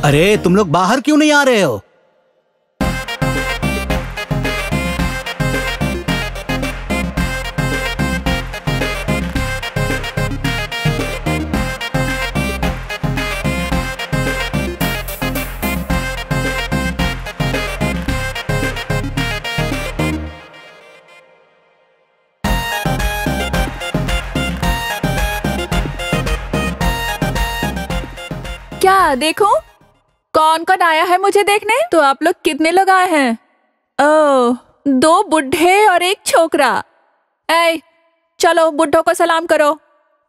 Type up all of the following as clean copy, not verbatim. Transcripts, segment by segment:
अरे तुम लोग बाहर क्यों नहीं आ रहे हो? क्या देखूं? कौन कौन आया है मुझे देखने? तो आप लोग कितने लोग आए हैं? ओह, 2 बुढ़े और 1 छोकरा। ऐ, चलो बुढ़ों को सलाम करो।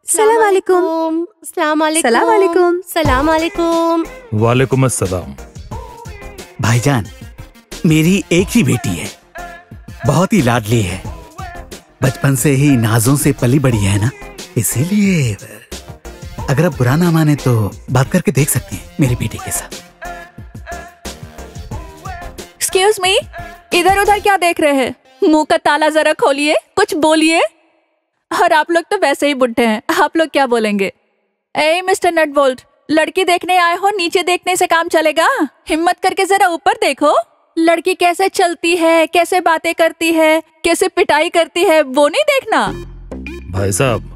सलाम वालेकुम। सलाम वालेकुम। सलाम वालेकुम। सलाम वालेकुम। वालेकुम अस्सलाम। भाईजान, मेरी एक ही बेटी है, बहुत ही लाडली है, बचपन से ही नाजों से पली बड़ी है ना, इसीलिए अगर आप बुरा ना माने तो बात करके देख सकती हैं मेरी बेटी के साथ। एक्सक्यूज मी, इधर उधर क्या देख रहे हैं? मुंह का ताला जरा खोलिए, कुछ बोलिए। और आप लोग तो वैसे ही बुढ़े हैं, आप लोग क्या बोलेंगे? ए मिस्टर नटबोल्ट, लड़की देखने आए हो, नीचे देखने से काम चलेगा? हिम्मत करके जरा ऊपर देखो। लड़की कैसे चलती है, कैसे बातें करती है, कैसे पिटाई करती है, वो नहीं देखना? भाई साहब,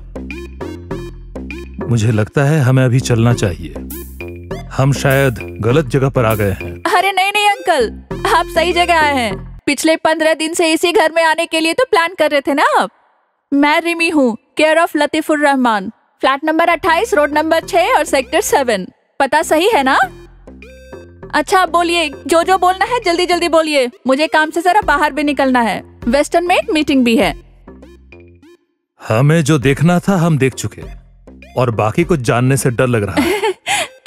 मुझे लगता है हमें अभी चलना चाहिए। हम शायद गलत जगह पर आ गए हैं। अरे नहीं नहीं अंकल, आप सही जगह आए हैं। पिछले 15 दिन से इसी घर में आने के लिए तो प्लान कर रहे थे ना आप। मैं रिमी हूँ, care of Latifur Rahman, flat number 28, road number 6 और सेक्टर 7। पता सही है ना? अच्छा बोलिए, जो जो बोलना है जल्दी जल्दी बोलिए, मुझे काम से जरा बाहर भी निकलना है। वेस्टर्न में मीटिंग भी है। हमें जो देखना था हम देख चुके, और बाकी कुछ जानने से डर लग रहा है।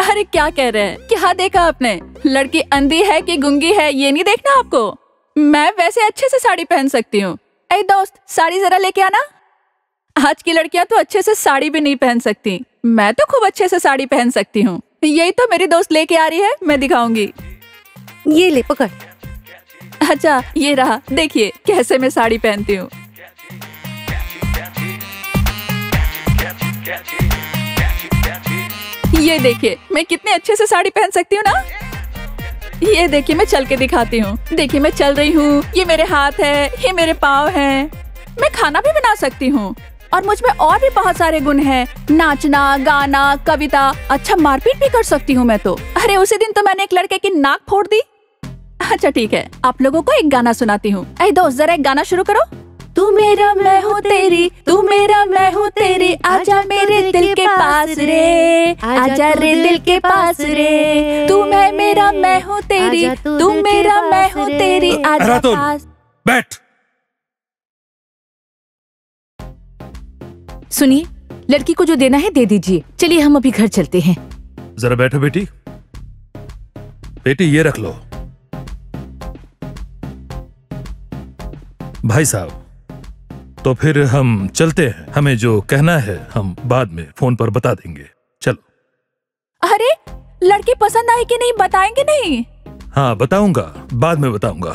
अरे क्या कह रहे हैं? क्या देखा आपने? लड़की अंधी है कि गूंगी है, ये नहीं देखना आपको? मैं वैसे अच्छे से साड़ी पहन सकती हूँ। ऐ दोस्त, साड़ी जरा लेके आना। आज की लड़कियां तो अच्छे से साड़ी भी नहीं पहन सकती, मैं तो खूब अच्छे से साड़ी पहन सकती हूँ। यही तो मेरी दोस्त लेके आ रही है, मैं दिखाऊंगी। ये ले पकड़। अच्छा ये रहा, देखिए कैसे मैं साड़ी पहनती हूँ। ये देखिए मैं कितने अच्छे से साड़ी पहन सकती हूँ ना। ये देखिए मैं चल के दिखाती हूँ, देखिए मैं चल रही हूँ, ये मेरे हाथ है, ये मेरे पाँव हैं। मैं खाना भी बना सकती हूँ और मुझ में और भी बहुत सारे गुण हैं, नाचना, गाना, कविता, अच्छा मारपीट भी कर सकती हूँ मैं तो। अरे उसी दिन तो मैंने एक लड़के की नाक फोड़ दी। अच्छा ठीक है, आप लोगों को एक गाना सुनाती हूँ। ऐ दोस्त जरा एक गाना शुरू करो। तू मेरा मैं हूँ तेरी, तू मेरा मैं हूँ तेरी, आजा मेरे दिल के पास रे, आजा रे दिल के पास रे, तू मैं मेरा मैं हूँ तेरी, तू मेरा मैं हूँ तेरी, आजा पास। बैठ। सुनिए, लड़की को जो देना है दे दीजिए। चलिए हम अभी घर चलते हैं। जरा बैठो बेटी। बेटी ये रख लो। भाई साहब, तो फिर हम चलते हैं। हमें जो कहना है हम बाद में फोन पर बता देंगे। चलो। अरे लड़की पसंद आई कि नहीं बताएंगे नहीं? हाँ बताऊंगा, बाद में बताऊंगा,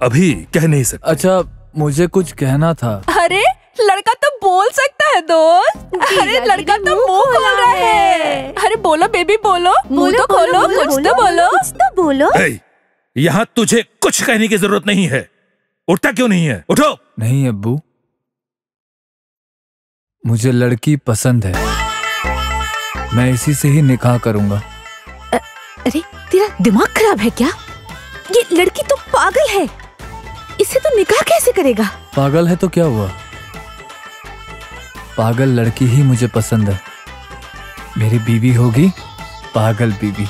अभी कह नहीं सकता। अच्छा मुझे कुछ कहना था। अरे लड़का तो बोल सकता है दोस्त। अरे लड़का तो मुंह खोल रहा है। अरे बोलो बेबी बोलो, मुंह तो खोलो, कुछ तो बोलो, कुछ तो बोलो। यहाँ तुझे कुछ कहने की जरूरत नहीं है। उठता क्यों नहीं है? उठो। नहीं अब्बू, मुझे लड़की पसंद है, मैं इसी से ही निकाह करूंगा। अरे तेरा दिमाग खराब है क्या? ये लड़की तो पागल है, इससे तो निकाह कैसे करेगा? पागल है तो क्या हुआ? पागल लड़की ही मुझे पसंद है। मेरी बीवी होगी पागल बीवी।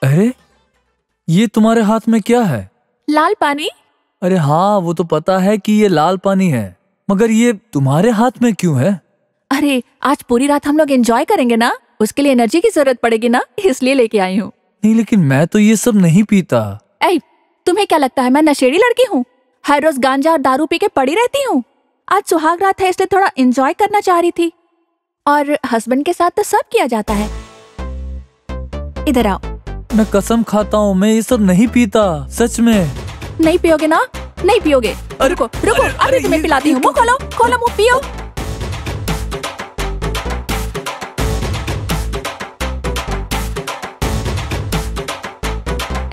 अरे ये तुम्हारे हाथ में क्या है? लाल पानी। अरे हाँ, वो तो पता है कि ये लाल पानी है, मगर ये तुम्हारे हाथ में क्यों है? अरे आज पूरी रात हम लोग एंजॉय करेंगे ना, उसके लिए एनर्जी की जरूरत पड़ेगी ना, इसलिए लेके आई हूँ। नहीं, लेकिन मैं तो ये सब नहीं पीता। ऐ, तुम्हें क्या लगता है मैं नशेड़ी लड़की हूँ? हर रोज गांजा और दारू पी के पड़ी रहती हूँ। आज सुहाग रात है इसलिए थोड़ा एंजॉय करना चाह रही थी, और हस्बैंड के साथ तो सब किया जाता है। इधर आओ। मैं कसम खाता हूँ, मैं ये सब नहीं पीता, सच में। नहीं पियोगे ना? नहीं पियोगे? रुको रुको, अभी तुम्हें पिलाती हूँ। मुंह खोलो, खोलो मुंह, पियो।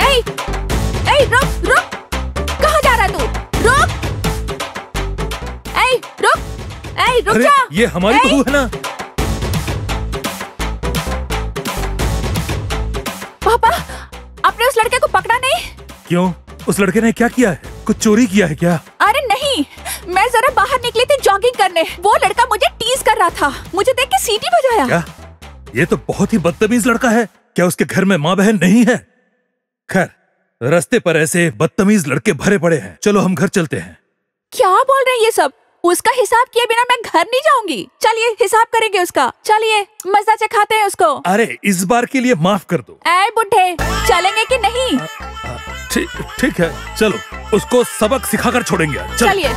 ए, रुक रुक, कहाँ जा रहा है तू? रुक, रुक अरे जा। ये हमारी बहू है ना? पापा, आपने उस लड़के को पकड़ा नहीं? क्यों? उस लड़के ने क्या किया है? कुछ चोरी किया है क्या? अरे नहीं, मैं जरा बाहर निकली थी जॉगिंग करने, वो लड़का मुझे टीज कर रहा था, मुझे देख के सीटी बजाया। क्या? ये तो बहुत ही बदतमीज लड़का है। क्या उसके घर में माँ बहन नहीं है? खैर, रास्ते पर ऐसे बदतमीज लड़के भरे पड़े हैं। चलो हम घर चलते हैं। क्या बोल रहे हैं ये सब? उसका हिसाब किए बिना मैं घर नहीं जाऊंगी। चलिए हिसाब करेंगे उसका, चलिए मजा चखाते हैं उसको। अरे इस बार के लिए माफ कर दो। ऐ बुढ़े, चलेंगे कि नहीं? ठीक है, चलो उसको सबक सिखाकर छोड़ेंगे। चलिए।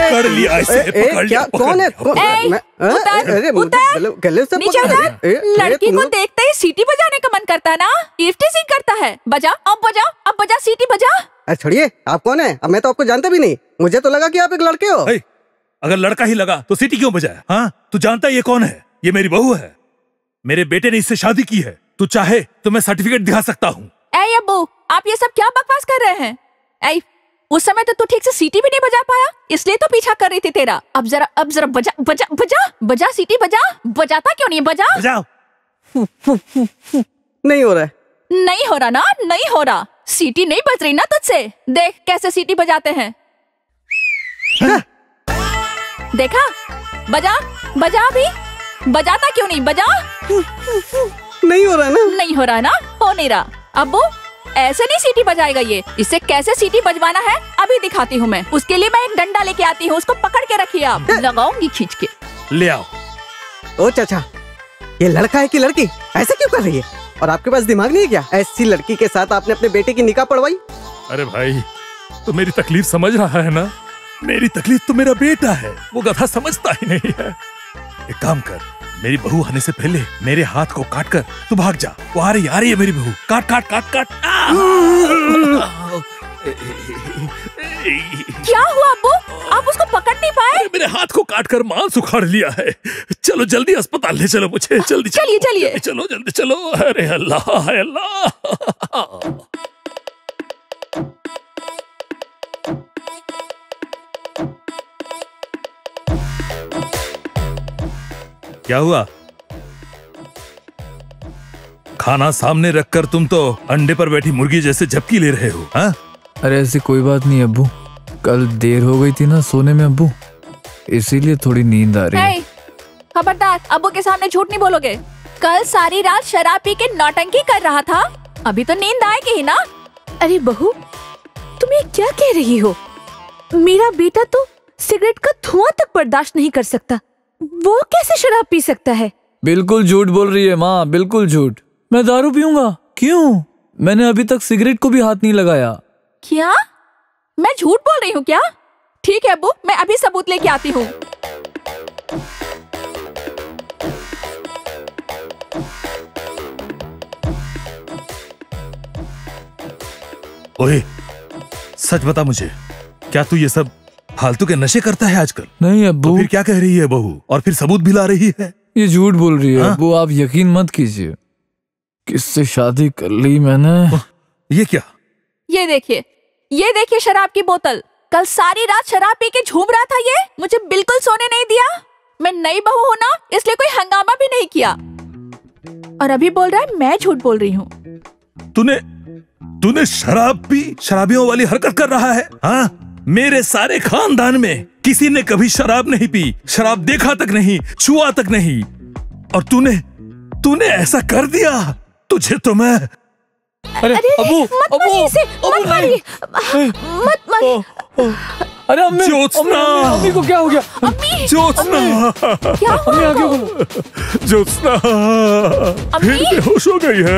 पकड़ लिया इसे, पकड़ लिया। कौन है? नीचे उतर। लड़की को देखते ही सीटी बजाने का मन करता है ना, इफ्टिजिंग करता है। बजा, अब बजा, अब बजा, सीटी बजा। छोड़िए, आप कौन है? अब मैं तो आपको जानता भी नहीं, मुझे तो लगा कि आप एक लड़के हो। अगर लड़का ही लगा तो सीटी क्यों बजाया? हाँ, तू जानता है ये कौन है? ये मेरी बहू है, मेरे बेटे ने इससे शादी की है। तू चाहे तो मैं सर्टिफिकेट दिखा सकता हूँ। ऐ अब्बू, आप ये सब क्या बकवास कर रहे हैं? ऐ, उस समय तो तू ठीक से सीटी भी नहीं बजा पाया, इसलिए तो पीछा कर रही थी तेरा। अब जरा बजा बजा बजा बजा, सीटी बजा। बजाता क्यों नहीं? बजा। बजाओ। नहीं हो रहा है। नहीं हो रहा ना? नहीं हो रहा, सीटी नहीं बज रही ना तुझसे। देख कैसे सीटी बजाते हैं। देखा? बजा बजा, भी बजाता क्यों नहीं? बजा। नहीं हो रहा ना? नहीं हो रहा ना? हो नहीं रहा। अब्बू, ऐसे नहीं सीटी बजाएगा ये। इसे कैसे सीटी बजवाना है अभी दिखाती हूँ मैं। उसके लिए मैं एक डंडा लेके आती हूँ, उसको पकड़ के रखिए आप। लगाऊंगी खींच के। ले आओ। ओ चाचा, ये लड़का है कि लड़की? ऐसा क्यों कर रही है? और आपके पास दिमाग नहीं है क्या? ऐसी लड़की के साथ आपने अपने बेटे की निकाह पढ़वाई? अरे भाई, तो मेरी तकलीफ समझ रहा है ना? मेरी तकलीफ तो मेरा बेटा है, वो गधा समझता ही नहीं है। एक काम कर, मेरी बहू आने से पहले मेरे हाथ को काट कर तू भाग जा। वो आ रही है मेरी बहू। काट काट काट काट। क्या हुआ अब्बू? आप उसको पकड़ नहीं पाए? मेरे हाथ को काट कर मांस उखाड़ लिया है। चलो जल्दी अस्पताल ले चलो मुझे, जल्दी चलिए चलिए। चलो जल्दी चलो। अरे अल्लाह, अल्लाह। क्या हुआ? खाना सामने रखकर तुम तो अंडे पर बैठी मुर्गी जैसे झपकी ले रहे हो। हाँ? अरे ऐसी कोई बात नहीं अब्बू, कल देर हो गई थी ना सोने में अब्बू, इसीलिए थोड़ी नींद आ रही है। खबरदार, अब्बू के सामने झूठ नहीं बोलोगे। कल सारी रात शराब पी के नौटंकी कर रहा था, अभी तो नींद आएगी ही ना। अरे बहू, तुम ये क्या कह रही हो? मेरा बेटा तो सिगरेट का धुआं तक बर्दाश्त नहीं कर सकता, वो कैसे शराब पी सकता है? बिल्कुल झूठ बोल रही है माँ, बिल्कुल झूठ। मैं दारू पीऊंगा? क्यों? मैंने अभी तक सिगरेट को भी हाथ नहीं लगाया। क्या? मैं झूठ बोल रही हूँ क्या? ठीक है अब्बू, मैं अभी सबूत लेके आती हूँ। ओए, सच बता मुझे, क्या तू ये सब फालतू के नशे करता है आजकल? नहीं अब्बू। तो फिर क्या कह रही है बहू? और फिर सबूत भी ला रही है। ये झूठ बोल रही है। हाँ? अब्बू आप यकीन मत कीजिए, किससे शादी कर ली मैंने। ये क्या? ये देखिए शराब की बोतल। कल सारी रात शराब पी के झूम रहा था ये, मुझे बिल्कुल सोने नहीं दिया। मैं नई बहू हूँ ना, इसलिए कोई हंगामा भी नहीं किया, और अभी बोल रहा है मैं झूठ बोल रही हूँ। तूने शराब पी, शराबियों वाली हरकत कर रहा है? हाँ, मेरे सारे खानदान में किसी ने कभी शराब नहीं पी, शराब देखा तक नहीं, छुआ तक नहीं, और तूने ऐसा कर दिया। तुझे तो मैं अरे अबू, मत मारिए इसे, मत मारिए, मत मारिए। अरे अम्मी, ज्योत्सना! अम्मी को क्या हो गया? ज्योत्सना! क्या हुआ अम्मी आगे आपको? बोलो। ज्योत्सना फिर बेहोश हो गई है।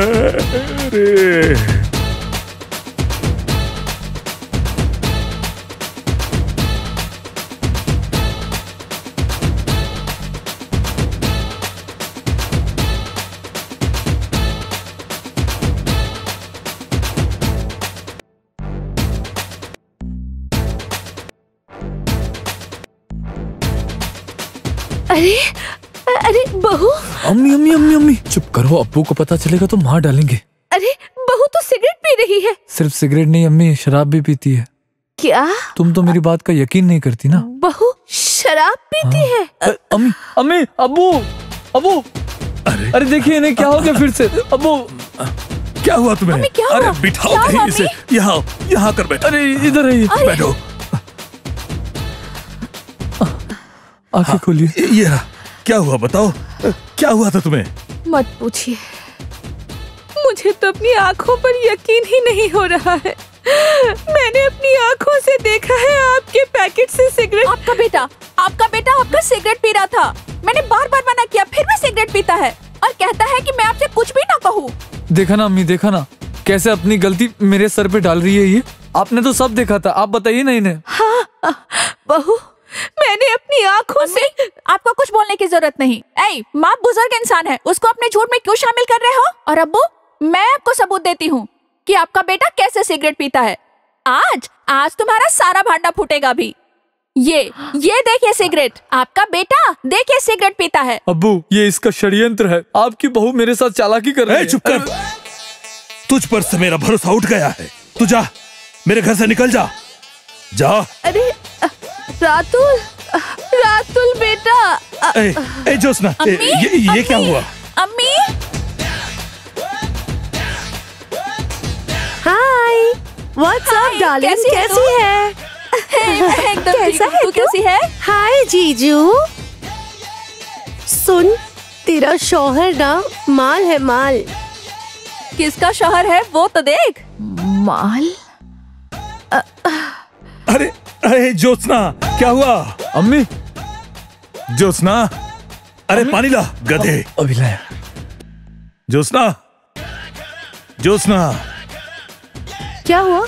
अरे अरे अरे बहू, अम्मी अम्मी अम्मी अम्मी चुप करो, अब्बू को पता चलेगा तो मार डालेंगे। अरे बहू तो सिगरेट पी रही है। सिर्फ सिगरेट नहीं अम्मी, शराब भी पीती है। क्या? तुम तो मेरी बात का यकीन नहीं करती ना। बहू शराब पीती है? अम्मी अम्मी, अब्बू अब्बू, अरे देखिए इन्हें क्या हो गया फिर से। अब्बू क्या हुआ तुम्हें? अम्मी, क्या अरे हुआ? बिठाओ क्या हुआ, कहीं इसे। यहाँ कर बैठो। अरे इधर आइए, बैठो। आंखें खोलिए। ये रहा। क्या हुआ बताओ, क्या हुआ था तुम्हें? मत पूछिए, मुझे तो अपनी आंखों पर यकीन ही नहीं हो रहा है। मैंने अपनी आंखों से देखा है आपके पैकेट से सिगरेट। आपका बेटा आपका सिगरेट पी रहा था। मैंने बार बार मना किया, फिर भी सिगरेट पीता है और कहता है कि मैं आपसे कुछ भी ना कहूँ। देखा ना अम्मी, देखा ना कैसे अपनी गलती मेरे सर पे डाल रही है ये। आपने तो सब देखा था, आप बताइए ना इन्हें। हाँ बहू, मैंने अपनी आंखों से। आपको कुछ बोलने की जरूरत नहीं। ऐ, माँ बुजुर्ग इंसान है, उसको अपने झूठ में क्यों शामिल कर रहे हो? और अब्बू, मैं आपको सबूत देती हूँ कि आपका बेटा कैसे सिगरेट पीता है। आज तुम्हारा सारा भांडा फूटेगा भी। ये देखिए सिगरेट, आपका बेटा देखिए सिगरेट पीता है। अब्बू, ये इसका षड्यंत्र है। आपकी बहू मेरे साथ चालाकी कर रही है। चुप कर। तुझ पर से मेरा भरोसा उठ गया है। तू जा, मेरे घर से निकल जा। जा। अरे रातुल बेटा। ए ज्योत्सना, ये क्या हुआ? अम्मी, हाय, व्हाट्स अप डार्लिंग, कैसी है? एकदम कैसा ठीक। है तू कैसी है? हाय जीजू, सुन, तेरा शौहर ना माल है, माल। किसका शौहर है वो तो देख। माल? अरे ज्योत्सना, क्या हुआ? अम्मी, ज्योत्सना, अरे पानी ला गधे। अभी लाया। ज्योत्सना, क्या हुआ?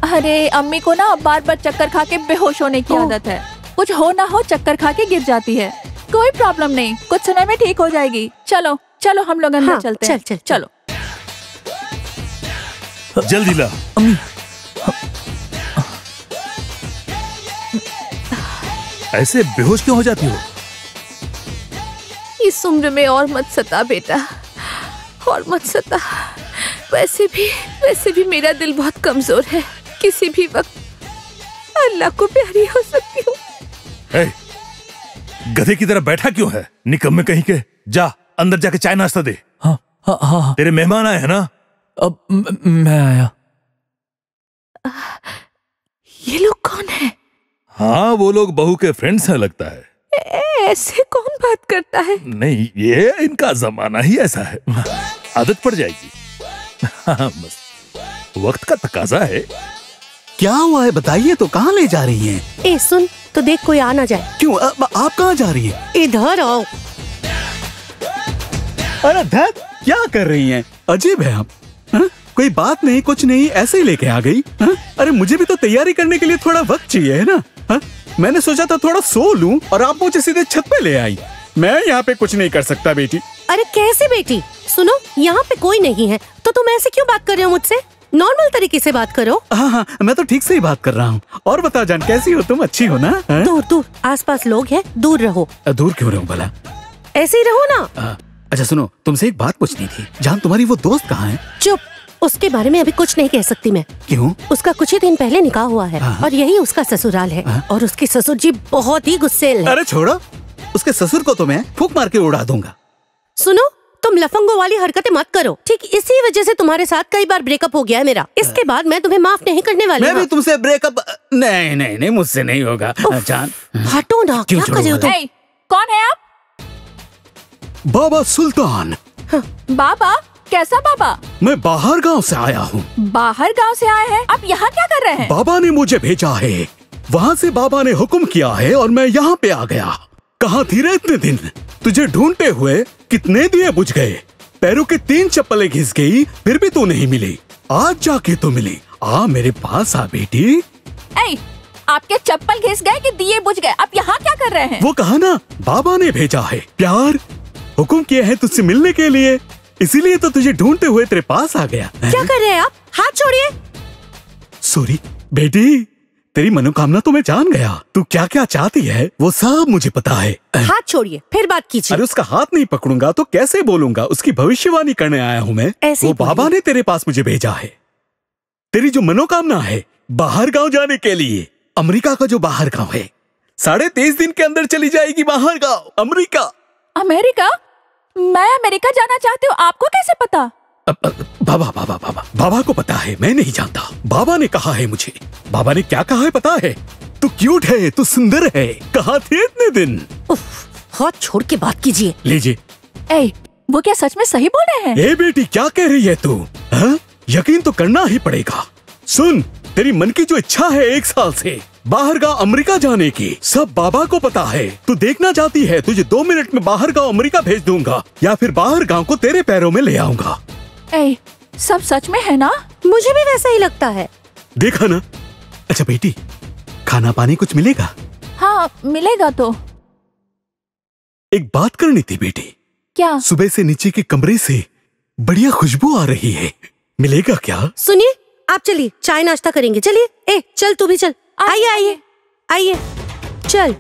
अरे अम्मी को ना बार बार चक्कर खा के बेहोश होने की आदत है। कुछ हो ना हो चक्कर खा के गिर जाती है। कोई प्रॉब्लम नहीं, कुछ समय में ठीक हो जाएगी। चलो चलो हम लोग अंदर चलते हैं। चलो जल्दी ला। अम्मी, ऐसे बेहोश क्यों हो जाती हो? इस उम्र में और मत सता बेटा, और मत सता। वैसे भी मेरा दिल बहुत कमजोर है। किसी भी वक्त अल्लाह को प्यारी हो सकती हूँ। गधे की तरह बैठा क्यों है? निकम्मे कहीं के। जा अंदर जाके चाय नाश्ता दे। हाँ। तेरे मेहमान आए हैं ना? अब मैं आया। ये लोग कौन है? हाँ, वो लोग बहू के फ्रेंड्स हैं लगता है। ऐसे कौन बात करता है? नहीं, ये इनका जमाना ही ऐसा है, आदत पड़ जाएगी। हाँ, बस वक्त का तकाजा है। क्या हुआ है बताइए तो, कहाँ ले जा रही हैं? ए सुन तो देख, कोई आ ना जाए। क्यों, आप कहाँ जा रही हैं? इधर आओ। अरे धत, क्या कर रही हैं? अजीब है आप। हाँ? कोई बात नहीं, कुछ नहीं, ऐसे ही लेके आ गई। हाँ? अरे मुझे भी तो तैयारी करने के लिए थोड़ा वक्त चाहिए है ना। हाँ? मैंने सोचा था थोड़ा सो लूं और आप मुझे सीधे छत पे ले आई। मैं यहाँ पे कुछ नहीं कर सकता बेटी। अरे कैसे बेटी? सुनो, यहाँ पे कोई नहीं है तो तुम ऐसे क्यों बात कर रहे हो मुझसे? नॉर्मल तरीके से बात करो। हाँ, मैं तो ठीक से ही बात कर रहा हूँ। और बता जान, कैसी हो तुम? अच्छी हो ना? दूर आसपास लोग हैं, दूर रहो। दूर क्यों रहूं भला? ऐसे ही रहो ना। अच्छा सुनो, तुमसे एक बात पूछनी थी। जान, तुम्हारी वो दोस्त कहाँ है? चुप, उसके बारे में अभी कुछ नहीं कह सकती मैं। क्यों? उसका कुछ ही दिन पहले निकाह हुआ है और यही उसका ससुराल है। और उसके ससुर जी बहुत ही गुस्सेल है। अरे छोड़ो, उसके ससुर को तो मैं फूंक मार के उड़ा दूंगा। सुनो, तुम लफंगों वाली हरकतें मत करो। ठीक इसी वजह से तुम्हारे साथ कई बार ब्रेकअप हो गया है मेरा। इसके बाद मैं तुम्हें माफ नहीं करने वाली। मैं भी तुमसे ब्रेकअप नहीं नहीं नहीं मुझसे नहीं होगा जान। हटो ना, क्या कर रहे हो तुम? ए, कौन है आप? बाबा सुल्तान। बाबा? कैसा बाबा? मैं बाहर गांव से आया हूँ। बाहर गांव से आए हैं? आप यहाँ क्या कर रहे हैं? बाबा ने मुझे भेजा है, वहाँ से बाबा ने हुक्म किया है और मैं यहाँ पे आ गया। कहाँ थी रे इतने दिन? तुझे ढूंढते हुए कितने दिए बुझ गए, पैरों के 3 चप्पलें घिस गई, फिर भी तू नहीं मिली। आज जाके तो मिली। आ मेरे पास आ बेटी। ए, आपके चप्पल घिस गए कि दिए बुझ गए? आप यहाँ क्या कर रहे हैं? वो कहा ना, बाबा ने भेजा है, प्यार हुक्म किया है तुझसे मिलने के लिए, इसीलिए तो तुझे ढूंढते हुए तेरे पास आ गया। क्या कर रहे हैं आप? हाथ छोड़िए। सॉरी बेटी, तेरी मनोकामना तो मैं जान गया। तू क्या क्या चाहती है वो सब मुझे पता है। हाथ छोड़िए, फिर बात कीजिए। अरे उसका हाथ नहीं पकड़ूंगा तो कैसे बोलूंगा? उसकी भविष्यवाणी करने आया हूँ मैं। ऐसे वो ही बाबा ने तेरे पास मुझे भेजा है। तेरी जो मनोकामना है बाहर गांव जाने के लिए, अमेरिका का जो बाहर गांव है, 23.5 दिन के अंदर चली जाएगी बाहर गांव, अमेरिका। अमेरिका? मैं अमेरिका जाना चाहती हूँ, आपको कैसे पता? बाबा को पता है, मैं नहीं जानता। बाबा ने कहा है मुझे। बाबा ने क्या कहा है पता है? तू क्यूट है, तू सुंदर है। कहाँ थे इतने दिन? हाथ छोड़ के बात कीजिए। लीजिए। ए, वो क्या सच में सही बोल रहे हैं? ए बेटी, क्या कह रही है तू? हाँ? यकीन तो करना ही पड़ेगा। सुन, तेरी मन की जो इच्छा है 1 साल से बाहर गांव अमेरिका जाने की, सब बाबा को पता है। तू देखना चाहती है, तुझे 2 मिनट में बाहर गांव अमेरिका भेज दूंगा, या फिर बाहर गांव को तेरे पैरों में ले आऊंगा। ए, सब सच में है ना? मुझे भी वैसा ही लगता है। देखा ना? अच्छा बेटी, खाना पानी कुछ मिलेगा? हाँ, मिलेगा तो। एक बात करनी थी बेटी। क्या? सुबह से नीचे के कमरे से बढ़िया खुशबू आ रही है, मिलेगा क्या? सुनिए, आप चलिए, चाय नाश्ता करेंगे। चलिए। ए, चल तू भी चल। आइए आइए आइए, चल।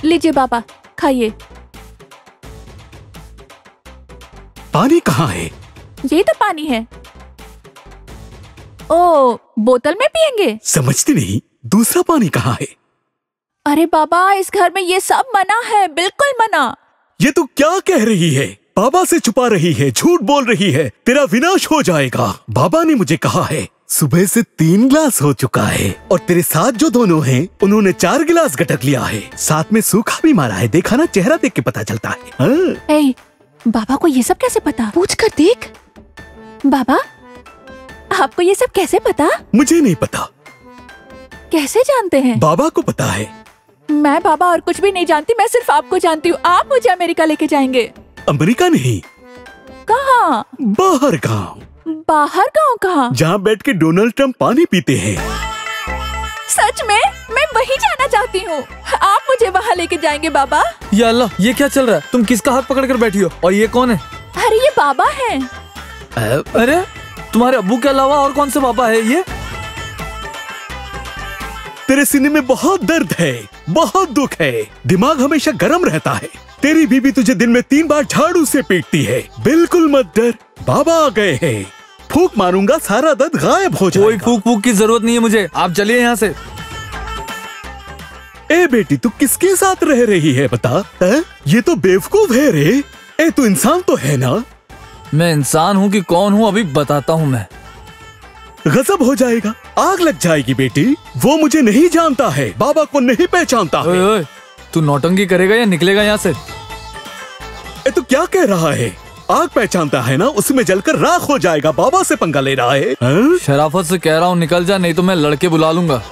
लीजिए बाबा, खाइए। पानी कहाँ है? ये तो पानी है। ओ, बोतल में पिएंगे? समझती नहीं, दूसरा पानी कहाँ है? अरे बाबा, इस घर में ये सब मना है, बिल्कुल मना। ये तू क्या कह रही है? बाबा से छुपा रही है, झूठ बोल रही है, तेरा विनाश हो जाएगा। बाबा ने मुझे कहा है सुबह से 3 गिलास हो चुका है, और तेरे साथ जो दोनों हैं उन्होंने 4 गिलास गटक लिया है, साथ में सूखा भी मारा है। देखा ना, चेहरा देख के पता चलता है। हाँ? ए, बाबा को ये सब कैसे पता? पूछ कर देख। बाबा, आपको ये सब कैसे पता? मुझे नहीं पता। कैसे जानते हैं? बाबा को पता है। मैं बाबा और कुछ भी नहीं जानती, मैं सिर्फ आपको जानती हूँ। आप मुझे अमेरिका लेके जाएंगे। अमेरिका नहीं। कहाँ? बाहर गांव। बाहर गांव कहाँ? जहाँ बैठ के डोनाल्ड ट्रम्प पानी पीते हैं। सच में? मैं वहीं जाना चाहती हूँ। आप मुझे वहाँ लेके जाएंगे बाबा? या अल्लाह, ये क्या चल रहा है? तुम किसका हाथ पकड़ कर बैठी हो? और ये कौन है? अरे ये बाबा हैं। अरे तुम्हारे अब्बू के अलावा और कौन से बाबा है ये? तेरे सीने में बहुत दर्द है, बहुत दुख है, दिमाग हमेशा गर्म रहता है। तेरी बीबी तुझे दिन में 3 बार झाड़ू से पीटती है। बिल्कुल मत डर, बाबा आ गए हैं। फूक मारूंगा, सारा दर्द गायब हो जाएगा। कोई फूक फूक की जरूरत नहीं है मुझे, आप चलिए यहाँ से। ए बेटी, तू किसके साथ रह रही है बता? है? ये तो बेवकूफ है रे। ए, तू इंसान तो है ना? मैं इंसान हूँ कि कौन हूँ अभी बताता हूँ मैं। गजब हो जाएगा, आग लग जाएगी बेटी। वो मुझे नहीं जानता है, बाबा को नहीं पहचानता है। ओए ओए, तू नौटंकी करेगा या निकलेगा यहाँ से? ए, तू क्या कह रहा है? आग पहचानता है ना, उसमें जलकर राख हो जाएगा। बाबा से पंगा ले रहा है? शराफत से कह रहा हूँ निकल जा, नहीं तो मैं लड़के बुला लूंगा।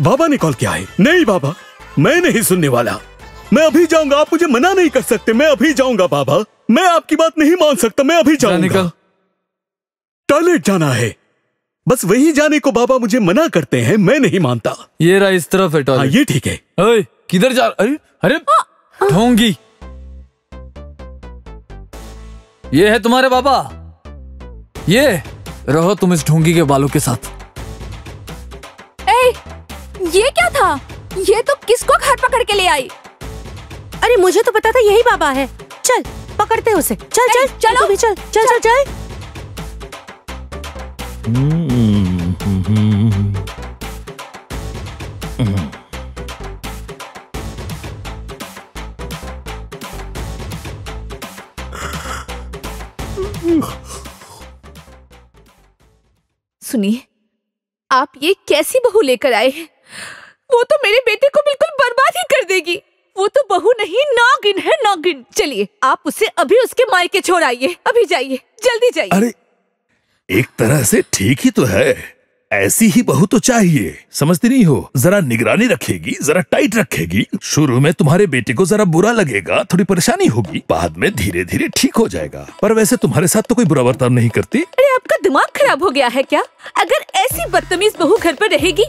बाबा ने कॉल किया है। नहीं बाबा, मैं नहीं सुनने वाला। मैं अभी जाऊंगा, आप मुझे मना नहीं कर सकते। मैं अभी जाऊंगा बाबा, मैं आपकी बात नहीं मान सकता। मैं अभी जाऊंगा। निकल। टॉयलेट जाना है, बस वही जाने को बाबा मुझे मना करते हैं। मैं नहीं मानता। ये रहा, इस तरफ है टॉयलेट। ये ठीक है। ओए, किधर जा? अरे अरे ढोंगी, ये है तुम्हारे बाबा। ये रहो तुम इस ढोंगी के बालों के साथ। ए, ये क्या था? ये तो किसको घर पकड़ के ले आई? अरे मुझे तो पता था यही बाबा है। चल पकड़ते उसे। चल चल चलो। तू भी चल चल चल चल। सुनिए, आप ये कैसी बहू लेकर आए हैं? वो तो मेरे बेटे को बिल्कुल बर्बाद ही कर देगी। वो तो बहू नहीं, नागिन है, नागिन। चलिए, आप उसे अभी उसके मायके छोड़ आइए। अभी जाइए, जल्दी जाइए। अरे एक तरह से ठीक ही तो है, ऐसी ही बहू तो चाहिए। समझती नहीं हो? जरा निगरानी रखेगी, जरा टाइट रखेगी। शुरू में तुम्हारे बेटे को जरा बुरा लगेगा, थोड़ी परेशानी होगी, बाद में धीरे धीरे ठीक हो जाएगा। पर वैसे तुम्हारे साथ तो कोई बुरा बर्ताव नहीं करती। अरे आपका दिमाग खराब हो गया है क्या? अगर ऐसी बदतमीज बहू घर पर रहेगी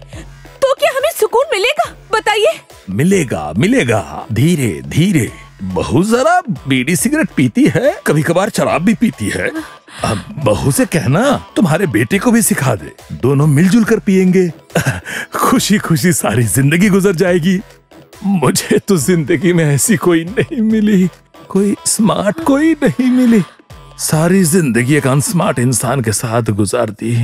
तो क्या हमें सुकून मिलेगा? बताइए। मिलेगा, मिलेगा, धीरे धीरे। बहू जरा बीड़ी सिगरेट पीती है, कभी कभार शराब भी पीती है। अब बहू से कहना तुम्हारे बेटे को भी सिखा दे, दोनों मिलजुल कर पियेंगे। खुशी खुशी सारी जिंदगी गुजर जाएगी। मुझे तो जिंदगी में ऐसी कोई नहीं मिली, कोई स्मार्ट कोई नहीं मिली। सारी जिंदगी एक अनस्मार्ट इंसान के साथ गुजार दी।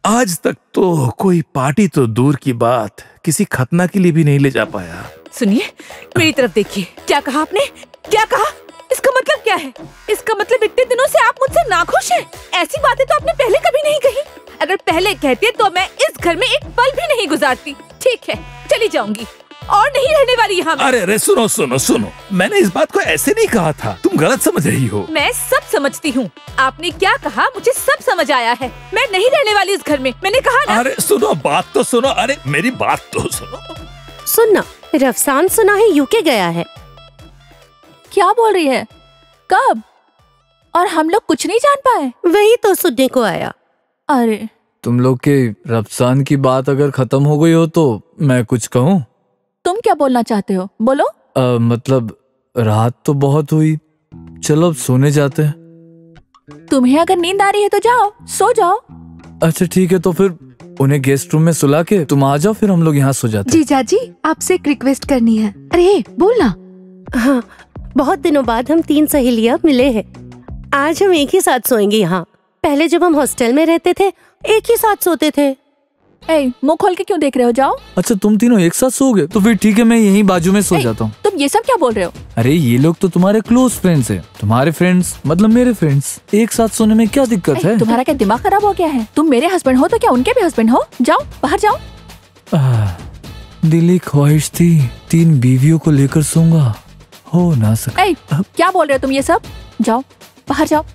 आज तक तो कोई पार्टी तो दूर की बात, किसी खतना के लिए भी नहीं ले जा पाया। सुनिए, मेरी तरफ देखिए। क्या कहा आपने? क्या कहा? इसका मतलब क्या है? इसका मतलब इतने दिनों से आप मुझसे नाखुश हैं? ऐसी बातें तो आपने पहले कभी नहीं कही। अगर पहले कहते तो मैं इस घर में एक पल भी नहीं गुजारती। ठीक है, चली जाऊंगी और नहीं रहने वाली यहाँ। अरे सुनो सुनो सुनो, मैंने इस बात को ऐसे नहीं कहा था, तुम गलत समझ रही हो। मैं सब समझती हूँ। आपने क्या कहा मुझे सब समझ आया है। मैं नहीं रहने वाली इस घर में, मैंने कहा ना। अरे सुनो, बात तो सुनो। अरे मेरी बात तो सुनो। सुनना, रफसान सुना है यूके गया है। क्या बोल रही है? कब? और हम लोग कुछ नहीं जान पाए। वही तो सुनने को आया। अरे तुम लोग के रफसान की बात अगर खत्म हो गई हो तो मैं कुछ कहूँ? तुम क्या बोलना चाहते हो? बोलो। मतलब रात तो बहुत हुई, चलो अब सोने जाते हैं। तुम्हें अगर नींद आ रही है तो जाओ, सो जाओ। अच्छा ठीक है, तो फिर उन्हें गेस्ट रूम में सुला के तुम आ जाओ, फिर हम लोग यहाँ सो जाते हैं। जीजा जी, आपसे एक रिक्वेस्ट करनी है। अरे बोलना। हाँ, बहुत दिनों बाद हम 3 सहेलियाँ मिले हैं। आज हम एक ही साथ सोएंगे यहाँ। पहले जब हम हॉस्टल में रहते थे एक ही साथ सोते थे। मुंह खोल के क्यों देख रहे हो? जाओ। अच्छा तुम तीनों एक साथ सोओगे? तो फिर ठीक है, मैं यहीं बाजू में सो जाता हूँ। तुम ये सब क्या बोल रहे हो? अरे ये लोग तो तुम्हारे क्लोज फ्रेंड्स हैं। तुम्हारे फ्रेंड्स मतलब मेरे फ्रेंड्स। एक साथ सोने में क्या दिक्कत है? तुम्हारा क्या दिमाग खराब हो गया है? तुम मेरे हस्बैंड हो तो क्या उनके भी हस्बैंड हो? जाओ, बाहर जाओ। दिली ख्वाहिश थी 3 बीवियों को लेकर सोऊंगा, हो ना सका। क्या बोल रहे हो तुम ये सब? जाओ, बाहर जाओ।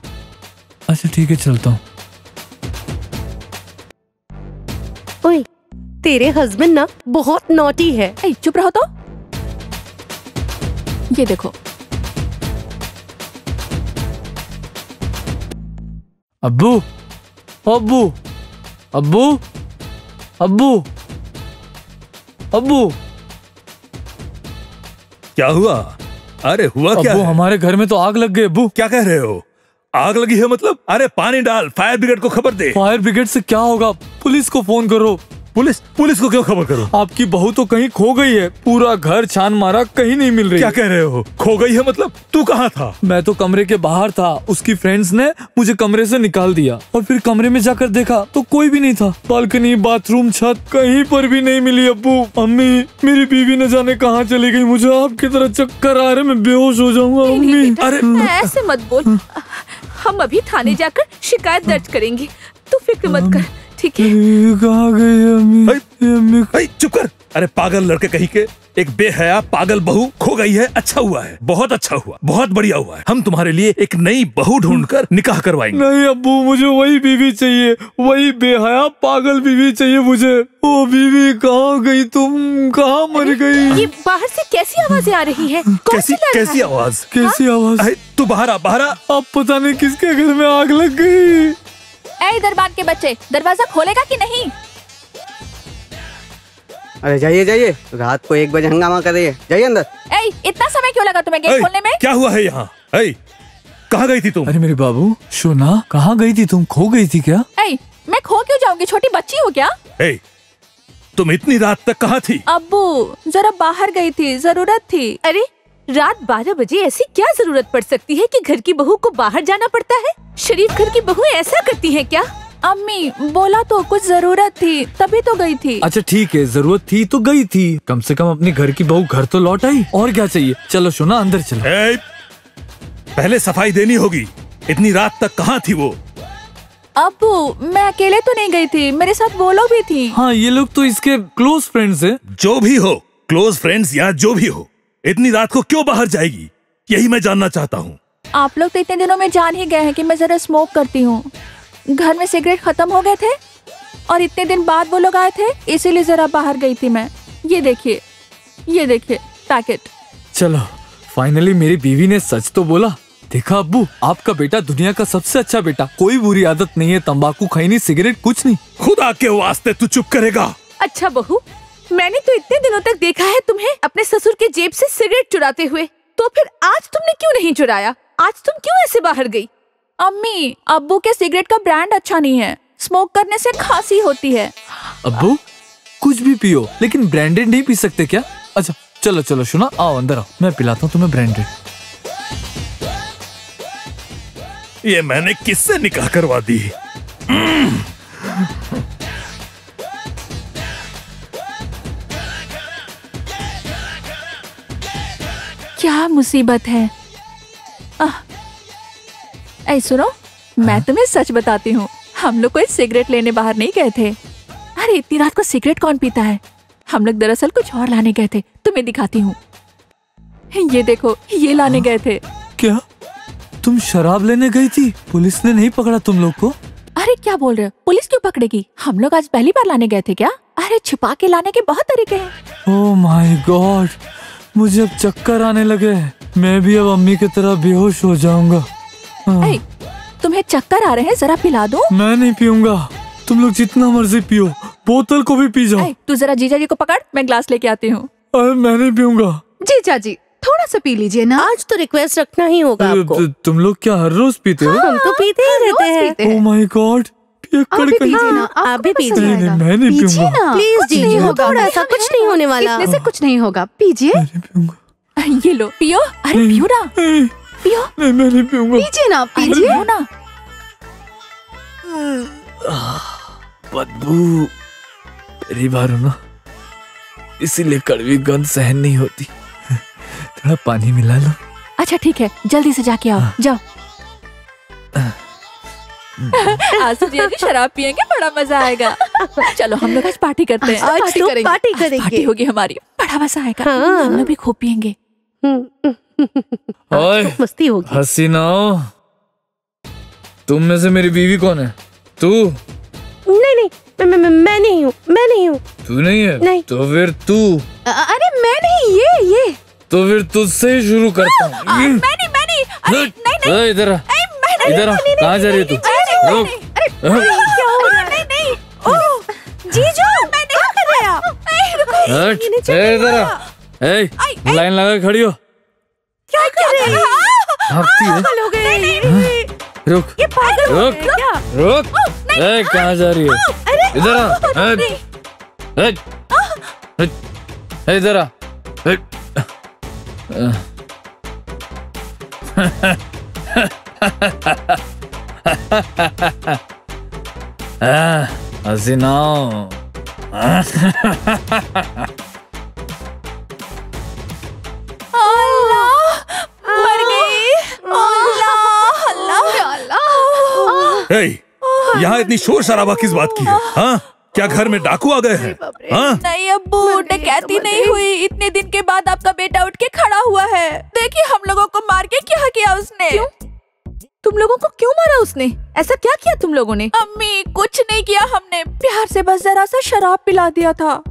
अच्छा ठीक है, चलता हूँ। ओए, तेरे हस्बैंड ना बहुत नॉटी है। चुप रहो तो। ये देखो। अब्बू, अब्बू, अब्बू, अब्बू, अब्बू। क्या हुआ? अरे हुआ क्या? अब्बू, हमारे घर में तो आग लग गई। अब्बू क्या कह रहे हो? आग लगी है मतलब? अरे पानी डाल, फायर ब्रिगेड को खबर दे। फायर ब्रिगेड से क्या होगा? पुलिस को फोन करो। पुलिस को क्यों खबर करो? आपकी बहू तो कहीं खो गई है। पूरा घर छान मारा, कहीं नहीं मिल रही। क्या कह रहे हो? खो गई है मतलब? तू कहाँ था? मैं तो कमरे के बाहर था। उसकी फ्रेंड्स ने मुझे कमरे से निकाल दिया और फिर कमरे में जाकर देखा तो कोई भी नहीं था। बालकनी, बाथरूम, छत, कहीं पर भी नहीं मिली। अब्बू, अम्मी, मेरी बीवी न जाने कहाँ चली गई। मुझे आपकी तरह चक्कर आ रहे, मैं बेहोश हो जाऊंगा। अम्मी, अरे ऐसे मत बोल। हम अभी थाने जाकर शिकायत दर्ज करेंगे, तू फिक्र मत कर, ठीक है? कहाँ गई अम्मी? चुप कर। अरे पागल लड़के कहीं के, एक बेहया पागल बहू खो गई है। अच्छा हुआ है, बहुत अच्छा हुआ, बहुत बढ़िया हुआ है। हम तुम्हारे लिए एक नई बहू ढूंढकर निकाह करवाएंगे। नहीं अब्बू, मुझे वही बीवी चाहिए, वही बेहया पागल बीवी चाहिए मुझे। ओ बीवी, कहाँ गई तुम? कहाँ मर गई? ये बाहर से कैसी आवाजें आ रही है? कैसी आवाज? कैसी आवाज? तू बाहर आ, बाहर आ। अब पता नहीं किसके घर में आग लग गई। दरबार के बच्चे, दरवाजा खोलेगा कि नहीं? अरे जाइए जाइए, रात को 1 बजे हंगामा कर रही है। जाइए अंदर। इतना समय क्यों लगा तुम्हें गेट खोलने में? क्या हुआ है यहाँ? कहाँ गई थी तुम? अरे मेरे बाबू, शोना, कहाँ गई थी तुम? खो गई थी क्या? मैं खो क्यों जाऊंगी? छोटी बच्ची हो क्या? तुम इतनी रात तक कहाँ थी? अब्बू, जरा बाहर गई थी, जरूरत थी। अरे रात 12 बजे ऐसी क्या जरूरत पड़ सकती है कि घर की बहू को बाहर जाना पड़ता है? शरीफ घर की बहू ऐसा करती है क्या? अम्मी, बोला तो कुछ जरूरत थी, तभी तो गई थी। अच्छा ठीक है, जरूरत थी तो गई थी। कम से कम अपनी घर की बहू घर तो लौट आई, और क्या चाहिए? चलो शोना, अंदर चलो। पहले सफाई देनी होगी। इतनी रात तक कहाँ थी वो? अब्बू, मैं अकेले तो नहीं गई थी, मेरे साथ वो लोग भी थी। हाँ, ये लोग तो इसके क्लोज फ्रेंड्स हैं। जो भी हो, क्लोज फ्रेंड्स या जो भी हो, इतनी रात को क्यों बाहर जाएगी, यही मैं जानना चाहता हूँ। आप लोग तो इतने दिनों में जान ही गए हैं कि मैं जरा स्मोक करती हूँ। घर में सिगरेट खत्म हो गए थे और इतने दिन बाद वो लोग आए थे, इसीलिए जरा बाहर गई थी मैं। ये देखिए पैकेट। चलो, फाइनली मेरी बीवी ने सच तो बोला। देखा अब्बू, आपका बेटा दुनिया का सबसे अच्छा बेटा। कोई बुरी आदत नहीं है, तंबाकू खाई नहीं, सिगरेट कुछ नहीं। खुदा के वास्ते तू चुप करेगा। अच्छा बहू, मैंने तो इतने दिनों तक देखा है तुम्हें अपने ससुर के जेब से सिगरेट चुराते हुए, तो फिर आज तुमने क्यों नहीं चुराया? आज तुम क्यों ऐसे बाहर गई? अम्मी, अब्बू के सिगरेट का ब्रांड अच्छा नहीं है, स्मोक करने से खांसी होती है। अब्बू, कुछ भी पियो, लेकिन ब्रांडेड नहीं पी सकते क्या? अच्छा चलो चलो, सुना, आओ अंदर आओ, मैं पिलाता हूँ तुम्हें ब्रांडेड। ये मैंने किससे निकाह करवा दी? क्या मुसीबत है। ऐ सुनो, मैं तुम्हें सच बताती हूँ, हम लोग कोई सिगरेट लेने बाहर नहीं गए थे। अरे इतनी रात को सिगरेट कौन पीता है? हम लोग दरअसल कुछ और लाने गए थे, तुम्हें दिखाती हूँ। ये देखो, ये लाने गए थे। क्या तुम शराब लेने गई थी? पुलिस ने नहीं पकड़ा तुम लोग को? अरे क्या बोल रहे हो, पुलिस क्यों पकड़ेगी? हम लोग आज पहली बार लाने गए थे क्या? अरे छुपा के लाने के बहुत तरीके हैं। ओह माय गॉड, मुझे अब चक्कर आने लगे। मैं भी अब अम्मी की तरह बेहोश हो जाऊंगा। तुम्हें चक्कर आ रहे हैं, जरा पिला दो। मैं नहीं पीऊंगा, तुम लोग जितना मर्जी पियो, बोतल को भी पी जाओ। तू जरा जीजा जी को पकड़, मैं ग्लास लेके आती हूँ। अरे मैं नहीं पीऊंगा। जीजा जी थोड़ा सा पी लीजिए ना। आज तो रिक्वेस्ट रखना ही होगा आपको। तुम लोग क्या हर रोज पीते हो? हम तो पीते ही रहते हैं। ओह माय गॉड, आप भी पीजिए ना, आप भी आपको पसंद पीजिए। आएगा। मैं नहीं पीजिए पीऊंगा। ना, प्लीज कुछ नहीं जीजू, होगा, थोड़ा सा, कुछ नहीं होने वाला। इतने से कुछ नहीं होगा, पीजिए। मैं नहीं पीऊंगा। ये लो, पियो। अरे पियो ना, पियो। नहीं, मैं नहीं पीऊंगा। पीजिए ना, अरे पीजिए पियो ना। बदबू पहली बार हो ना, इसीलिए कड़वी गंध सहन नहीं होती। थोड़ा पानी मिला लो। अच्छा ठीक है, जल्दी से जाके आओ, जाओ। आज तो जीजा जी शराब पियेंगे, बड़ा मजा आएगा। चलो हम लोग आज पार्टी करते हैं। आज तो पार्टी पार्टी करेंगे। होगी हमारी, बड़ा मजा आएगा। हाँ। हम लोग भी खूब पियेंगे। ओए मस्ती होगी। हसीना, तुम में से मेरी बीवी कौन है? तू? नहीं, मैं नहीं हूँ, मैं नहीं हूँ। तू नहीं है? नहीं। तो फिर तू? अरे मैं नहीं, ये तो फिर तुझसे ही शुरू करता हूँ। मैं नहीं। अरे नहीं, इधर आ, इधर आ, कहाँ जा रही है तू? रुक। नहीं। ओह, जीजू, मैं नहीं कर रहा। हट, इधर आ। लाइन लगा खड़ी हो। क्या कर रहे हैं? भागती है। पागल हो गए। रुक, ये पागल हो गए क्या? रुक। कहाँ जा रही है? इधर आ। इधर आ। हसीनाओ। मर गई। यहाँ इतनी शोर शराबा किस बात की है? हाँ, क्या घर में डाकू आ गए हैं? हाँ? नहीं अब्बू, डकैती नहीं हुई। इतने दिन के बाद आपका बेटा उठ के खड़ा हुआ है। देखिए हम लोगों को मार के क्या किया उसने। क्यों? तुम लोगों को क्यों मारा उसने? ऐसा क्या किया तुम लोगों ने? अम्मी कुछ नहीं किया हमने, प्यार से बस जरा सा शराब पिला दिया था।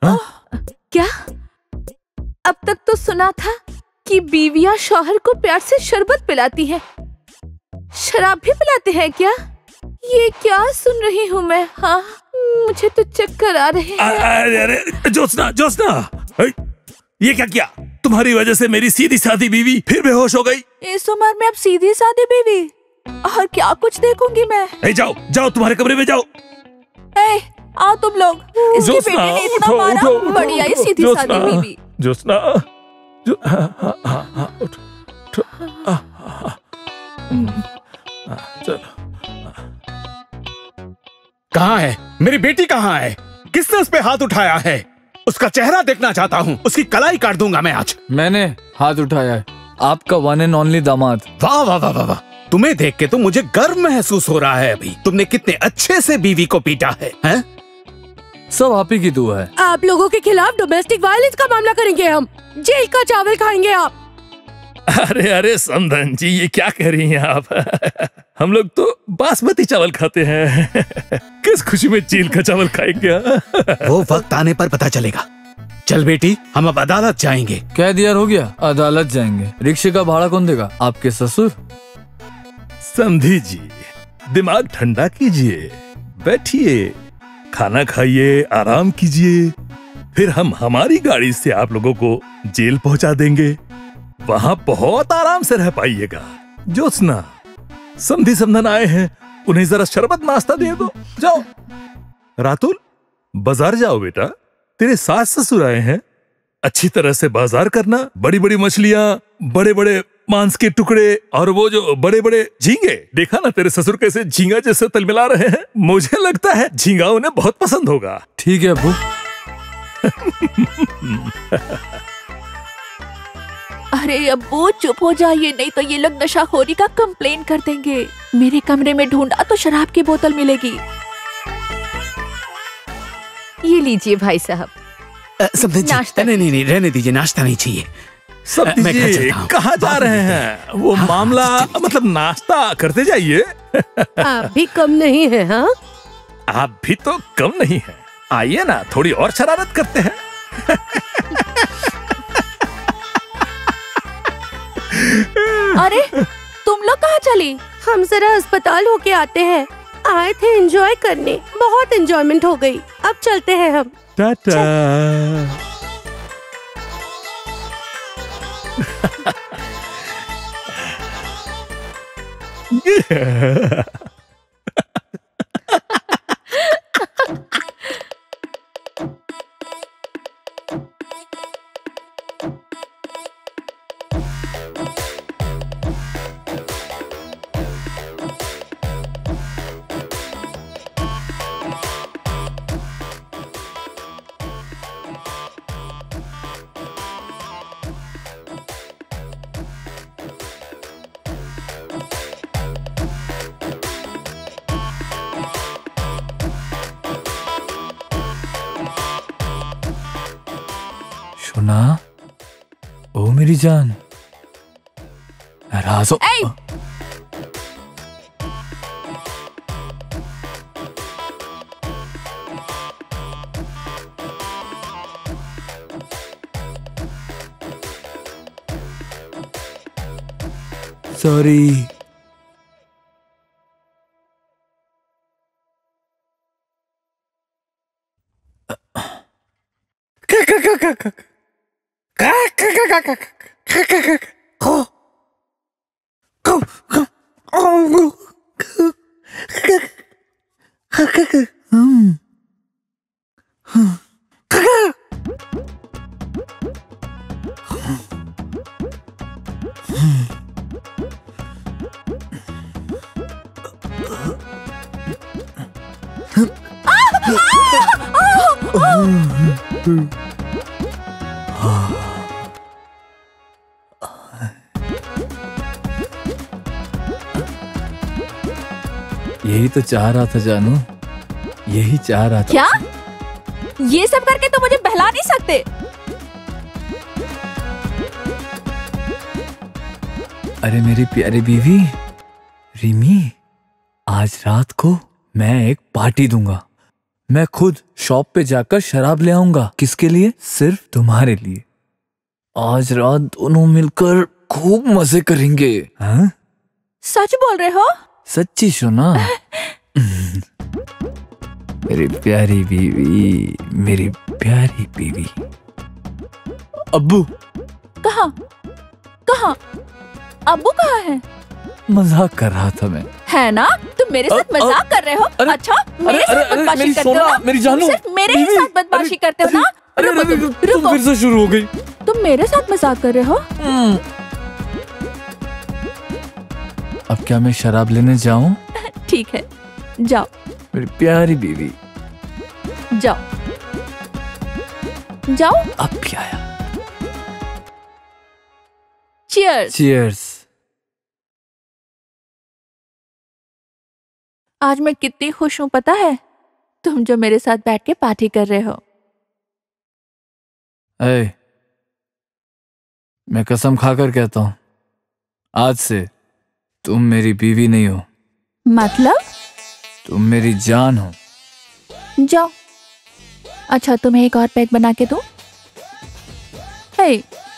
क्या? अब तक तो सुना था कि बीवियां शौहर को प्यार से शरबत पिलाती हैं, शराब भी पिलाते हैं क्या? ये क्या सुन रही हूँ मैं? हाँ, मुझे तो चक्कर आ रहे हैं। अरे जोत्स्ना, ये क्या किया? तुम्हारी वजह से मेरी सीधी सादी बीवी फिर बेहोश हो गई। इस उम्र में अब सीधी सादी बीवी और क्या कुछ देखूंगी मैं। जाओ तुम्हारे कमरे में जाओ। आओ तुम लोग। इसके बेटे ने इतना मारा, बढ़िया ही सीधी सादी बीवी। जोत्स्ना, चलो। कहाँ है मेरी बेटी? कहाँ है? किसने उस पे हाथ उठाया है? उसका चेहरा देखना चाहता हूँ, उसकी कलाई काट दूंगा मैं आज। मैंने हाथ उठाया है, आपका वन एंड ओनली दामाद। वाह वाह वाह वाह वाह, तुम्हें देख के तो मुझे गर्व महसूस हो रहा है। अभी तुमने कितने अच्छे से बीवी को पीटा है, हैं? सब आप ही की दुआ है। आप लोगों के खिलाफ डोमेस्टिक वायलेंस का मामला करेंगे हम। जेल का चावल खाएंगे आप। अरे अरे समधन जी, ये क्या कह रही हैं आप? हम लोग तो बासमती चावल खाते हैं। किस खुशी में जेल का चावल खाएंगे? वो वक्त आने पर पता चलेगा। चल बेटी, हम अब अदालत जाएंगे। कह दिया हो गया, अदालत जाएंगे। रिक्शे का भाड़ा कौन देगा? आपके ससुर। समधी जी, दिमाग ठंडा कीजिए, बैठिए, खाना खाइए, आराम कीजिए, फिर हम हमारी गाड़ी से आप लोगों को जेल पहुंचा देंगे। वहां बहुत आराम से रह पाइएगा। ज्योत्सना, समधी समधन आए हैं, उन्हें जरा शरबत नाश्ता दे दो। जाओ। रातुल, बाजार जाओ बेटा, तेरे सास ससुर आए हैं। अच्छी तरह से बाजार करना। बड़ी बड़ी मछलियां, बड़े बड़े मांस के टुकड़े और वो जो बड़े बड़े झींगे। देखा ना तेरे ससुर कैसे झींगा जैसे तल मिला रहे हैं। मुझे लगता है झींगा उन्हें बहुत पसंद होगा। ठीक है अब्बू। अरे अब्बू चुप हो जाइए, नहीं तो ये लोग नशाखोरी का कंप्लेन कर देंगे। मेरे कमरे में ढूंढा तो शराब की बोतल मिलेगी। ये लीजिए भाई साहब। समधन जी, नाश्ता। नहीं, रहने दीजिए, नाश्ता नहीं चाहिए। समधी मैं घर जी, चलता हूँ। कहाँ जा बाद रहे में हैं? वो हाँ, मामला चलिए। मतलब नाश्ता करते जाइए। आप भी कम नहीं है। हाँ, आप भी तो कम नहीं है। आइए ना, थोड़ी और शरारत करते हैं। अरे तुम लोग कहाँ चली? हम जरा अस्पताल होके आते हैं। आए थे एंजॉय करने, बहुत एंजॉयमेंट हो गई। अब चलते हैं हम। टाटा। सुना? ओ मेरी जान, नाराज हो। सॉरी। यही तो चाह रहा था जानू, यही चाह रहा था। क्या? ये सब करके तो मुझे बहला नहीं सकते। अरे मेरी प्यारी बीवी रिमी, आज रात को मैं एक पार्टी दूंगा। मैं खुद शॉप पे जाकर शराब ले आऊंगा। किसके लिए? सिर्फ तुम्हारे लिए। आज रात दोनों मिलकर खूब मजे करेंगे। हाँ? सच बोल रहे हो? सच्ची सुना। मेरी प्यारी बीवी, मेरी प्यारी बीवी। अब्बू कहाँ? कहाँ? अब्बू कहाँ है? मजाक कर रहा था मैं। है ना? तुम मेरे साथ मजाक कर रहे हो? अरे, अच्छा, मेरे साथ बदमाशी मेरी करते हो सोना, ना? मेरी जानू, सिर्फ मेरे ही बीवी, साथ बदमाशी करते हो ना? अरे, रुको अरे, तुम, तुम रुको। फिर से शुरू हो गई। तुम मेरे साथ मजाक कर रहे हो? अब क्या मैं शराब लेने जाऊं? ठीक है, जाओ मेरी प्यारी बीवी। जाओ जाओ। अब क्या आया? चीयर्स। चीयर्स। आज मैं कितनी खुश हूँ पता है, तुम जो मेरे साथ बैठ के पार्टी कर रहे हो। ए, मैं कसम खाकर कहता हूँ, आज से तुम मेरी बीवी नहीं हो। मतलब? तुम मेरी जान हो। जाओ। अच्छा, तुम्हें एक और पैक बना के दूं?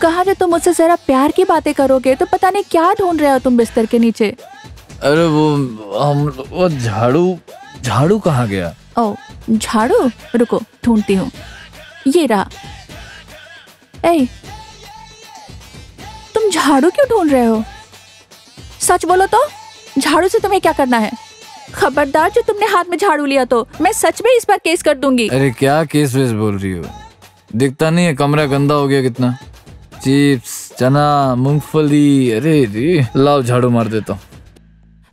कहा जो तुम मुझसे जरा प्यार की बातें करोगे तो पता नहीं क्या ढूंढ रहे हो तुम बिस्तर के नीचे। अरे वो झाड़ू कहाँ गया? ओ, झाड़ू? रुको ढूंढती हूँ। ये रहा। तुम झाड़ू क्यों ढूंढ रहे हो? सच बोलो तो, झाड़ू से तुम्हें क्या करना है? खबरदार, जो तुमने हाथ में झाड़ू लिया तो मैं सच में इस पर केस कर दूंगी। अरे क्या केस वेस बोल रही हो? दिखता नहीं है कमरा गंदा हो गया कितना? चिप्स, चना, मूंगफली, अरे रे, लाओ झाड़ू मार देता हूँ।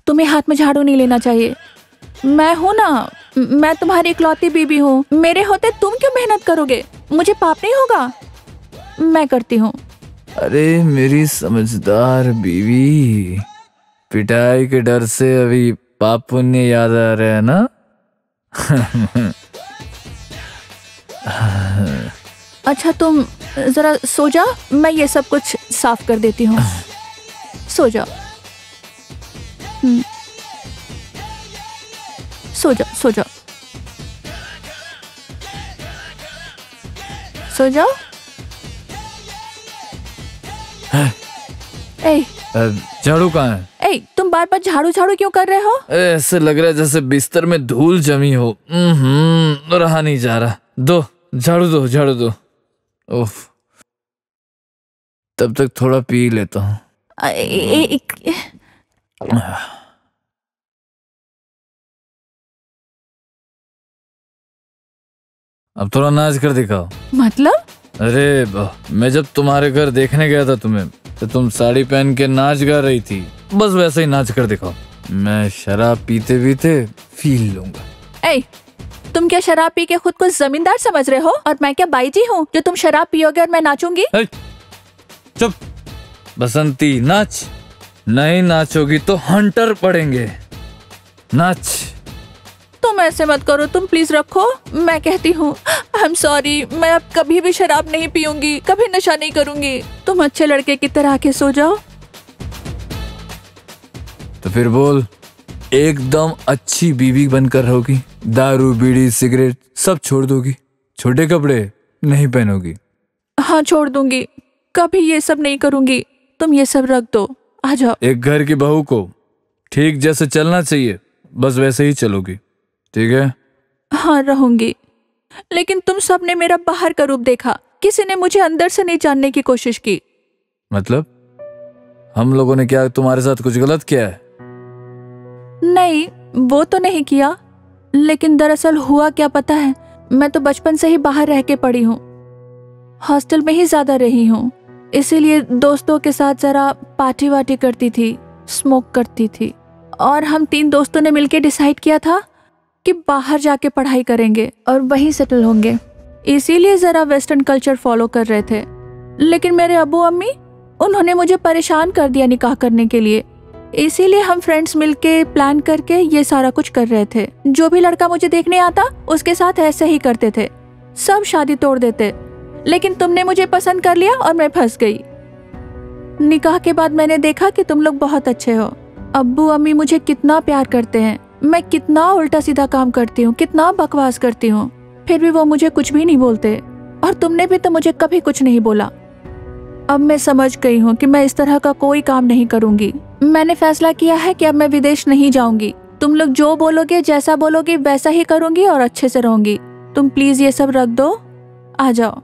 तुम्हें हाथ में झाड़ू नहीं लेना चाहिए। मैं हूँ ना, मैं तुम्हारी इकलौती बीबी हूँ। मेरे होते तुम क्यों मेहनत करोगे? मुझे पाप नहीं होगा? मैं करती हूँ। अरे मेरी समझदार बीवी, पिटाई के डर से अभी पाप पुण्य याद आ रहा है ना? अच्छा, तुम जरा सो जाओ, मैं ये सब कुछ साफ कर देती हूँ। सो जाओ। सो जाओ, सो जाओ, सो जाओ। झाड़ू कहाँ है? तुम बार बार झाड़ू झाड़ू क्यों कर रहे हो? ऐसे लग रहा है जैसे बिस्तर में धूल जमी हो। रहा नहीं जा रहा। दो झाड़ू, दो झाड़ू, दो। उफ, तब तक थोड़ा पी लेता हूँ। अब थोड़ा नाच कर दिखाओ। मतलब? अरे मैं जब तुम्हारे घर देखने गया था तुम्हें, तो तुम साड़ी पहन के नाच गा रही थी। बस वैसे ही नाच कर दिखाओ। मैं शराब पीते पीते फील लूंगा। तुम क्या शराब पी के खुद को जमींदार समझ रहे हो? और मैं क्या बाईजी हूँ जो तुम शराब पियोगे और मैं नाचूंगी? चुप बसंती, नाच। नहीं नाचोगी तो हंटर पड़ेंगे। नाच। तुम ऐसे मत करो, तुम प्लीज रखो। मैं कहती हूँ, आई एम सॉरी, मैं अब कभी भी शराब नहीं पीऊंगी, कभी नशा नहीं करूंगी। तुम अच्छे लड़के की तरह के सो जाओ। तो फिर बोल, एकदम अच्छी बीवी बनकर रहोगी? दारू, बीड़ी, सिगरेट सब छोड़ दोगी? छोटे कपड़े नहीं पहनोगी? हाँ, छोड़ दूंगी, कभी ये सब नहीं करूंगी। तुम ये सब रख दो, आ जाओ। एक घर की बहू को ठीक जैसे चलना चाहिए, बस वैसे ही चलोगी, ठीक है? हाँ, रहूंगी। लेकिन तुम सब ने मेरा बाहर का रूप देखा, किसी ने मुझे अंदर से नहीं जानने की कोशिश की। मतलब हम लोगों ने क्या तुम्हारे साथ कुछ गलत किया है? नहीं, वो तो नहीं किया, लेकिन दरअसल हुआ क्या पता है, मैं तो बचपन से ही बाहर रह के पड़ी हूँ। हॉस्टल में ही ज्यादा रही हूँ, इसीलिए दोस्तों के साथ जरा पार्टी वार्टी करती थी, स्मोक करती थी। और हम 3 दोस्तों ने मिलकर डिसाइड किया था कि बाहर जाके पढ़ाई करेंगे और वहीं सेटल होंगे। इसीलिए जरा वेस्टर्न कल्चर फॉलो कर रहे थे। लेकिन मेरे अब्बू अम्मी, उन्होंने मुझे परेशान कर दिया निकाह करने के लिए। इसीलिए हम फ्रेंड्स मिलके प्लान करके ये सारा कुछ कर रहे थे। जो भी लड़का मुझे देखने आता उसके साथ ऐसे ही करते थे, सब शादी तोड़ देते। लेकिन तुमने मुझे पसंद कर लिया और मैं फंस गई। निकाह के बाद मैंने देखा कि तुम लोग बहुत अच्छे हो। अब्बू अम्मी मुझे कितना प्यार करते हैं, मैं कितना उल्टा सीधा काम करती हूँ, कितना बकवास करती हूँ, फिर भी वो मुझे कुछ भी नहीं बोलते। और तुमने भी तो मुझे कभी कुछ नहीं बोला। अब मैं समझ गई हूँ कि मैं इस तरह का कोई काम नहीं करूँगी। मैंने फैसला किया है कि अब मैं विदेश नहीं जाऊंगी। तुम लोग जो बोलोगे, जैसा बोलोगे वैसा ही करूँगी और अच्छे से रहूंगी। तुम प्लीज ये सब रख दो, आ जाओ।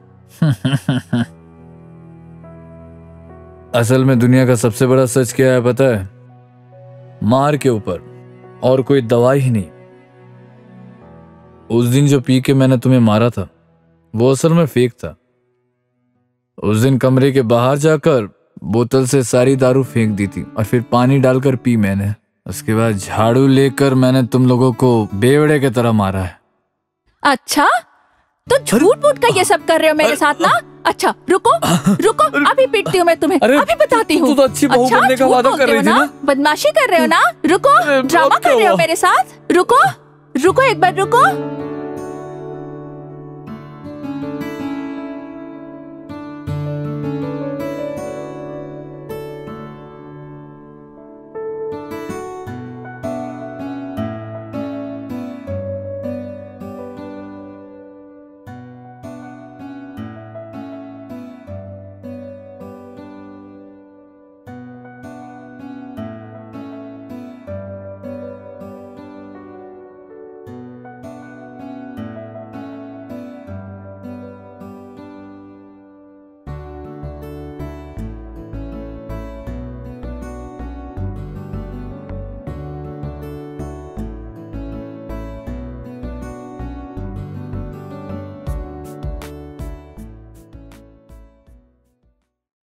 असल में दुनिया का सबसे बड़ा सच क्या है पता है? मार के ऊपर और कोई दवाई ही नहीं। उस दिन जो पी के मैंने तुम्हें मारा था वो असल में फेक था। उस दिन कमरे के बाहर जाकर बोतल से सारी दारू फेंक दी थी और फिर पानी डालकर पी मैंने। उसके बाद झाड़ू लेकर मैंने तुम लोगों को बेवड़े की तरह मारा है। अच्छा, तो झूठ मूठ का ये सब कर रहे हो मेरे साथ ना? अच्छा रुको रुको, अभी पीटती हूँ मैं तुम्हें, अरे, अभी बताती तू हूँ। तो अच्छी बहू बनने का झूठ वादा बोलते कर रही हो थी ना? बदमाशी कर रहे हो ना? रुको, अरे, ड्रामा अब क्या कर रहे हो हुआ? मेरे साथ। रुको रुको, एक बार रुको।